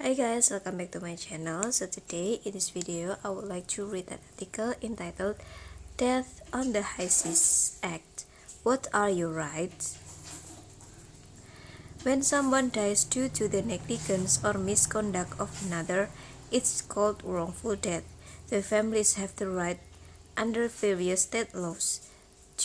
Hi guys, welcome back to my channel. So today in this video I would like to read an article entitled Death on the High Seas Act. What are your rights? When someone dies due to the negligence or misconduct of another, it's called wrongful death. The families have the right, under various state laws,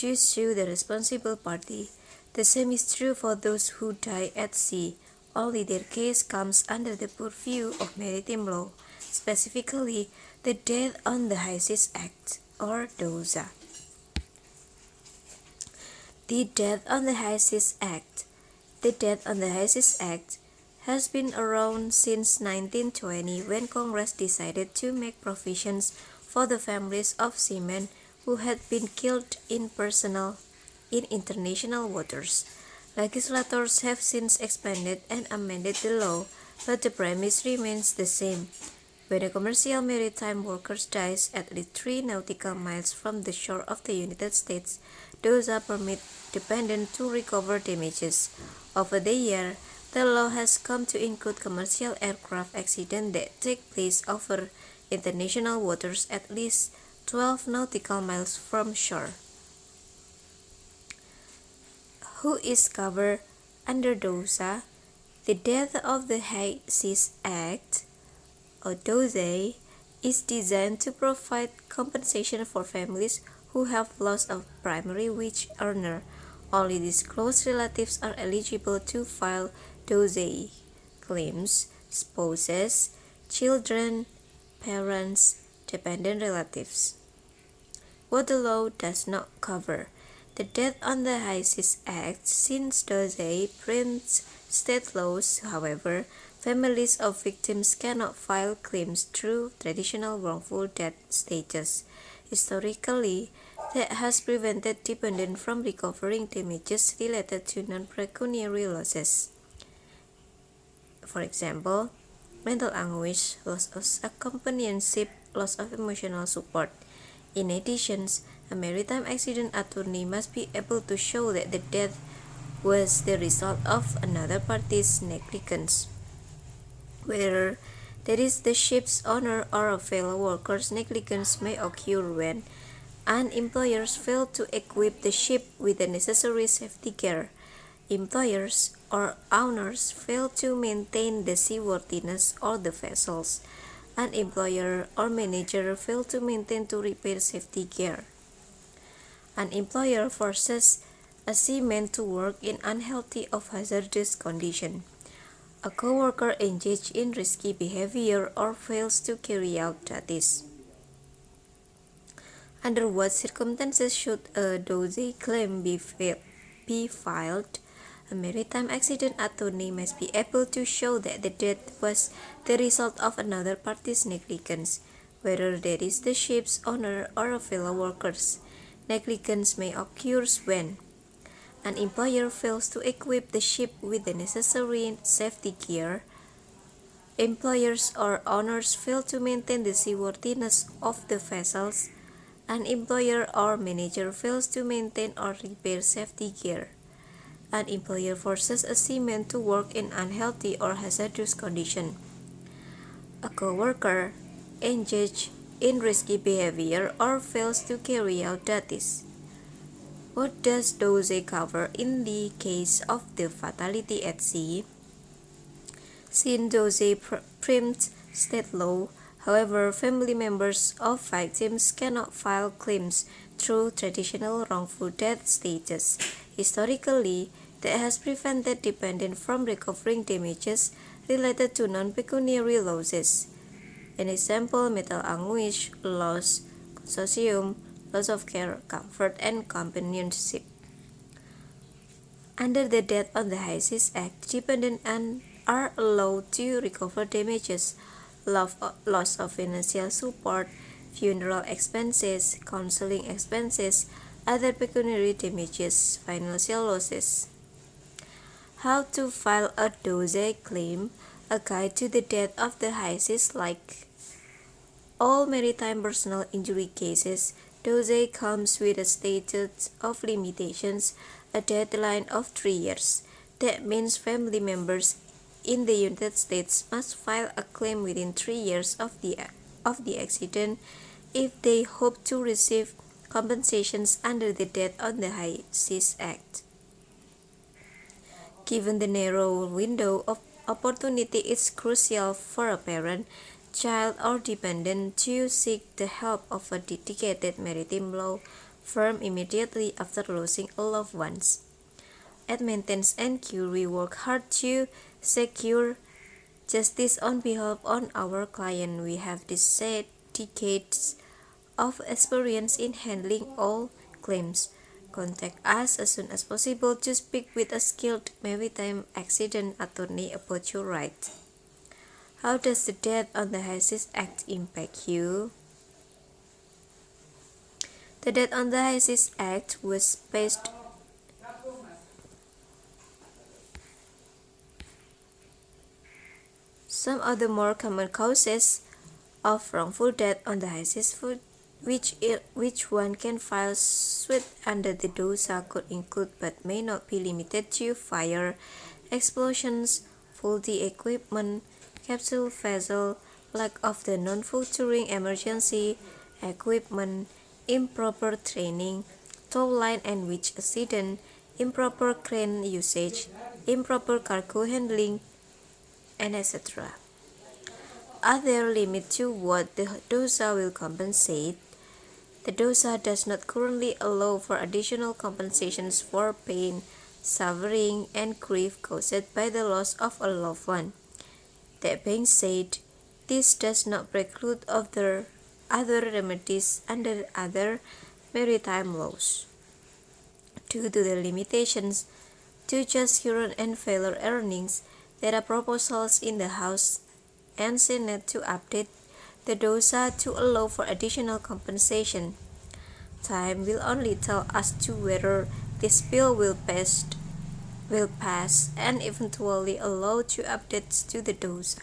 to sue the responsible party. The same is true for those who die at sea. Only their case comes under the purview of maritime law, specifically the Death on the High Seas Act, or DOSA. The Death on the High Seas Act. The Death on the High Seas Act has been around since 1920 when Congress decided to make provisions for the families of seamen who had been killed in international waters. Legislators have since expanded and amended the law, but the premise remains the same. When a commercial maritime worker dies at least 3 nautical miles from the shore of the United States, DOSA permit dependents to recover damages. Over the year, the law has come to include commercial aircraft accidents that take place over international waters at least 12 nautical miles from shore. Who is covered under DOSA? The Death of the High Seas Act, or DOSA, is designed to provide compensation for families who have lost a primary wage earner. Only these close relatives are eligible to file DOSA claims: spouses, children, parents, dependent relatives. What the law does not cover. The Death on the High Seas Act, since DOSA preempts state laws, however, families of victims cannot file claims through traditional wrongful death status. Historically, that has prevented dependents from recovering damages related to non-pecuniary losses. For example, mental anguish, loss of companionship, loss of emotional support. In addition, a maritime accident attorney must be able to show that the death was the result of another party's negligence. Whether that is the ship's owner or a fellow worker's negligence may occur when an employer fails to equip the ship with the necessary safety gear. Employers or owners fail to maintain the seaworthiness of the vessels. An employer or manager fails to maintain to repair safety gear. An employer forces a seaman to work in unhealthy or hazardous conditions. A co-worker engages in risky behavior or fails to carry out duties. Under what circumstances should a DOSA claim be filed? A maritime accident attorney must be able to show that the death was the result of another party's negligence, whether that is the ship's owner or a fellow worker's. Negligence may occur when an employer fails to equip the ship with the necessary safety gear. Employers or owners fail to maintain the seaworthiness of the vessels. An employer or manager fails to maintain or repair safety gear. An employer forces a seaman to work in unhealthy or hazardous conditions. A co-worker engages in risky behavior or fails to carry out duties. What does DOSA cover in the case of the fatality at sea? Since DOSA preempts state law, however, family members of victims cannot file claims through traditional wrongful death status. Historically, that has prevented dependents from recovering damages related to non-pecuniary losses. An example: mental anguish, loss, consortium, loss of care, comfort, and companionship. Under the Death on the High Seas Act, dependents are allowed to recover damages, loss of financial support, funeral expenses, counseling expenses, other pecuniary damages, financial losses. How to file a DOSA claim? A guide to the death of the high seas. Like all maritime personal injury cases, DOSA comes with a statute of limitations, a deadline of 3 years. That means family members in the United States must file a claim within 3 years of the accident if they hope to receive compensations under the Death on the High Seas Act. Given the narrow window of opportunity, it's crucial for a parent, child, or dependent to seek the help of a dedicated maritime law firm immediately after losing a loved one. At Maintenance and Cure, we work hard to secure justice on behalf of our client. We have decades of experience in handling all claims. Contact us as soon as possible to speak with a skilled maritime accident attorney about your rights. How does the Death on the High Seas Act impact you? The Death on the High Seas Act was passed some of the more common causes of wrongful death on the high seas, which one can file suit under the DOSA could include but may not be limited to fire, explosions, faulty equipment, capsule vessel, lack of the non-futuring emergency equipment, improper training, tow line and winch accident, improper crane usage, improper cargo handling, and etc. Are there limits to what the DOSA will compensate? The DOSA does not currently allow for additional compensations for pain, suffering, and grief caused by the loss of a loved one. That being said, this does not preclude other remedies under other maritime laws. Due to the limitations to just current and failure earnings, there are proposals in the House and Senate to update the DOSA to allow for additional compensation. Time will only tell as to whether this bill will pass and eventually allow to updates to the DOSA.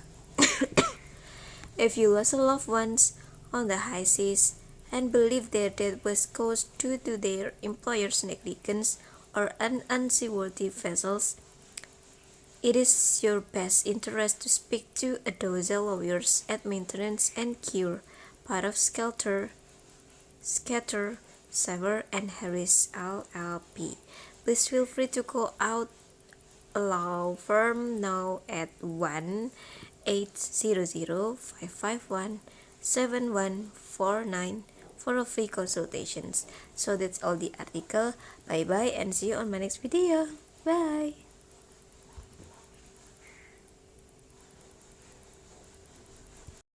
If you lost a loved ones on the high seas and believe their death was caused due to their employer's negligence or an unseaworthy vessels, it is your best interest to speak to a DOSA lawyers at Maintenance and Cure, part of Scatter, Sever and Harris LLP. Please feel free to call out a law firm now at 1-800-551-7149 for a free consultations. So that's all the article. Bye bye and see you on my next video. Bye.